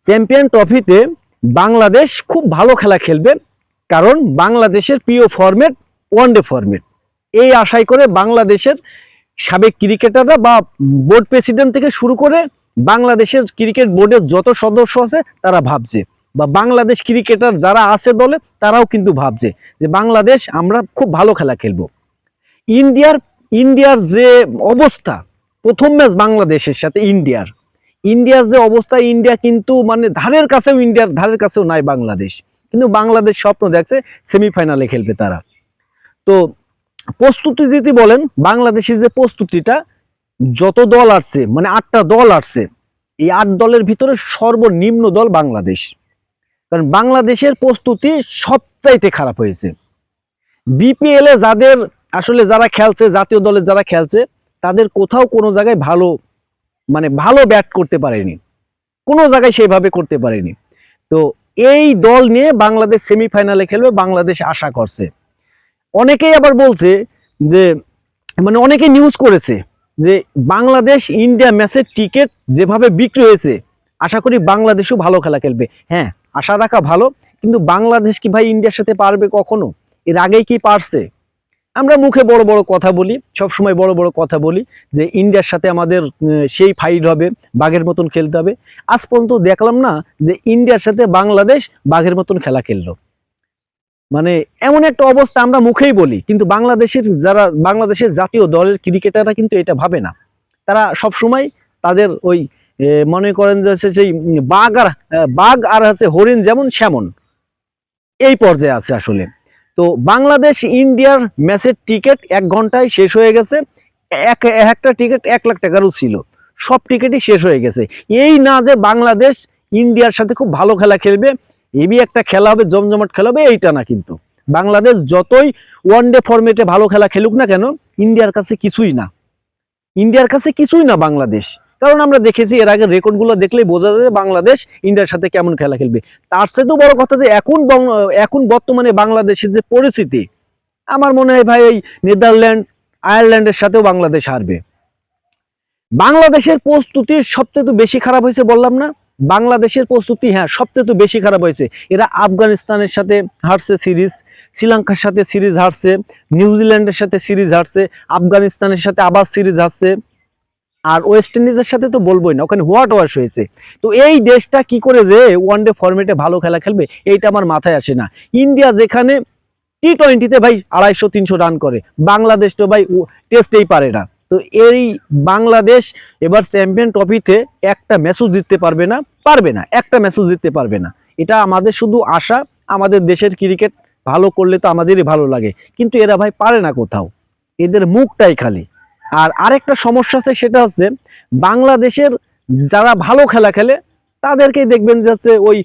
Champion ট্রফিতে বাংলাদেশ খুব ভালো খেলা খেলবে, কারণ বাংলাদেশের প্রিয় ফরম্যাট ওয়ানডে ফরম্যাট। এই আশাই করে বাংলাদেশের সাবেক ক্রিকেটাররা বা বোর্ড প্রেসিডেন্ট থেকে শুরু করে বাংলাদেশের ক্রিকেট বোর্ডের যত সদস্য আছে তারা ভাবছে, বা বাংলাদেশ ক্রিকেটার যারা আছে দলে তারাও কিন্তু ভাবছে যে বাংলাদেশ আমরা খুব ভালো খেলা খেলবো। ইন্ডিয়ার যে অবস্থা, প্রথম ম্যাচ বাংলাদেশের সাথে ইন্ডিয়ার যে অবস্থা, ইন্ডিয়া কিন্তু মানে ইন্ডিয়ার ধারের কাছেও নাই বাংলাদেশ। কিন্তু বাংলাদেশ স্বপ্ন দেখছে সেমিফাইনালে খেলবে তারা। তো প্রস্তুতি যদি বলেন, বাংলাদেশের যে প্রস্তুতিটা, যত দল আসছে মানে 8টা দল আসছে, এই 8 দলের ভিতরে সর্বনিম্ন দল বাংলাদেশ। কারণ বাংলাদেশের প্রস্তুতি সবচাইতে খারাপ হয়েছে। বিপিএল এ যারা খেলছে, জাতীয় দলে যারা খেলছে, তাদের কোথাও কোনো জায়গায় ভালো ব্যাট করতে পারেনি, কোনো জায়গায় সেইভাবে করতে পারেনি। তো এই দল নিয়ে বাংলাদেশ সেমিফাইনালে খেলবে বাংলাদেশ আশা করছে। অনেকেই আবার বলছে যে অনেকে নিউজ করেছে যে বাংলাদেশ ইন্ডিয়া ম্যাচের টিকিট যেভাবে বিক্রি হয়েছে, আশা করি বাংলাদেশও ভালো খেলা খেলবে। হ্যাঁ, আশা রাখা ভালো, কিন্তু বাংলাদেশ কি ভাই ইন্ডিয়ার সাথে পারবে কখনো? এর আগেই কি পারছে? আমরা মুখে বড় বড় কথা বলি, সবসময় বড় বড় কথা বলি যে ইন্ডিয়ার সাথে আমাদের সেই ফাইট হবে, বাঘের মতন খেলতে হবে। আজ পর্যন্ত দেখলাম না যে ইন্ডিয়ার সাথে বাংলাদেশ বাঘের মতন খেলা খেললো। এমন একটা অবস্থা আমরা মুখেই বলি, কিন্তু বাংলাদেশের জাতীয় দলের ক্রিকেটাররা কিন্তু এটা ভাবে না। তারা সবসময় তাদের ওই মনে করেন যে সেই বাঘ আর আছে হরিণ যেমন সেমন এই পর্যায়ে আছে আসলে। তো বাংলাদেশ ইন্ডিয়ার ম্যাচের টিকিট 1 ঘন্টায় শেষ হয়ে গেছে। একটা টিকিট 1 লাখ টাকারও ছিল, সব টিকিটই শেষ হয়ে গেছে। এই না যে বাংলাদেশ ইন্ডিয়ার সাথে খুব ভালো খেলা খেলবে, এবি একটা খেলা হবে, জমজমাট খেলা হবে, এইটা না। কিন্তু বাংলাদেশ যতই ওয়ানডে ফরম্যাটে ভালো খেলা খেলুক না কেন, ইন্ডিয়ার কাছে কিছুই না বাংলাদেশ। কারণ আমরা দেখেছি এর আগে রেকর্ডগুলো দেখলেই বোঝা যায় বাংলাদেশ ইন্ডিয়ার সাথে কেমন খেলা খেলবে। তার চেয়েও বড় কথা যে এখন বর্তমানে বাংলাদেশের যে পরিস্থিতি, আমার মনে হয় ভাই এই নেদারল্যান্ড, আয়ারল্যান্ডের সাথেও বাংলাদেশ হারবে। বাংলাদেশের প্রস্তুতি সবচেয়ে বেশি খারাপ হয়েছে বললাম না? বাংলাদেশের প্রস্তুতি হ্যাঁ সবচেয়ে বেশি খারাপ হয়েছে। এরা আফগানিস্তানের সাথে হারছে সিরিজ, শ্রীলঙ্কার সাথে সিরিজ হারছে, নিউজিল্যান্ডের সাথে সিরিজ হারছে, আফগানিস্তানের সাথে আবার সিরিজ হারছে, আর ওয়েস্ট ইন্ডিজের সাথে তো বলবোই না, ওখানে হোয়াট ওয়াশ হয়েছে। তো এই দেশটা কি করে যে ওয়ানডে ফরম্যাটে ভালো খেলা খেলবে, এইটা আমার মাথায় আসে না। ইন্ডিয়া যেখানে টি-20তে ভাই 250-300 রান করে, বাংলাদেশ তো ভাই টেস্টেই পারে না। তো এই বাংলাদেশ এবার চ্যাম্পিয়ন ট্রফিতে একটা ম্যাচও জিততে পারবে না, একটা ম্যাচও জিততে পারবে না। এটা আমাদের শুধু আশা। আমাদের দেশের ক্রিকেট ভালো করলে তো আমাদেরই ভালো লাগে, কিন্তু এরা ভাই পারে না কোথাও, এদের মুখটাই খালি। আর আরেকটা সমস্যা আছে, সেটা হচ্ছে বাংলাদেশের যারা ভালো খেলা খেলে তাদেরকেই দেখবেন যে ওই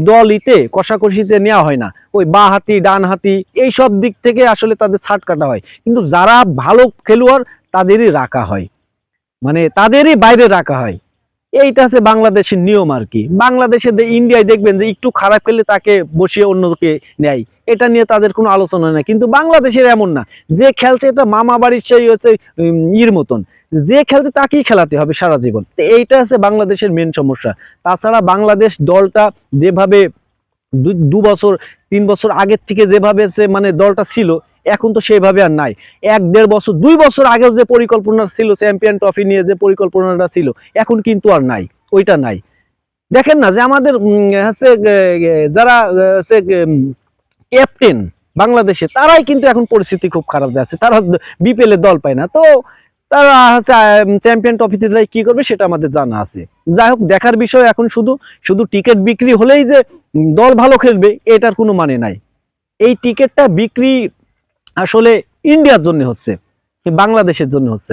দলিতে কষাকষিতে নেওয়া হয় না, ওই বা হাতি ডান হাতি এইসব দিক থেকে আসলে তাদের ছাট কাটা হয়। কিন্তু যারা ভালো খেলোয়াড় তাদেরই রাখা হয়, তাদেরই বাইরে রাখা হয়। এইটা আছে বাংলাদেশের নিয়ম আর কি। ইন্ডিয়ায় দেখবেন যে একটু খারাপ খেলে তাকে বসিয়ে অন্যকে নেয়, এটা নিয়ে তাদের কোনো আলোচনা নেই। কিন্তু বাংলাদেশের এমন না, যে খেলছে এটা মামা বাড়ির সেই হচ্ছে মতন, যে খেলছে তাকেই খেলাতে হবে সারা জীবন। তো এইটা আছে বাংলাদেশের মেন সমস্যা। তাছাড়া বাংলাদেশ দলটা যেভাবে 2-3 বছর আগের থেকে যেভাবে দলটা ছিল, এখন তো সেইভাবে আর নাই। 1-1.5 বছর 2 বছর আগেও যে পরিকল্পনা ছিল চ্যাম্পিয়ন ট্রফি নিয়ে, যে পরিকল্পনাটা ছিল, এখন কিন্তু আর নাই, ওইটা নাই। দেখেন না যে আমাদের যারা ক্যাপ্টেন বাংলাদেশে, তারাই কিন্তু এখন পরিস্থিতি খুব খারাপ আছে, তারা বিপিএল এ দল পায় না। তো তারা চ্যাম্পিয়ন ট্রফিতে কি করবে সেটা আমাদের জানা আছে। যাই হোক, দেখার বিষয়। এখন শুধু টিকিট বিক্রি হলেই যে দল ভালো খেলবে এটার কোনো মানে নাই। এই টিকিটটা বিক্রি আসলে ইন্ডিয়ার জন্য হচ্ছে, বাংলাদেশের জন্য হচ্ছে।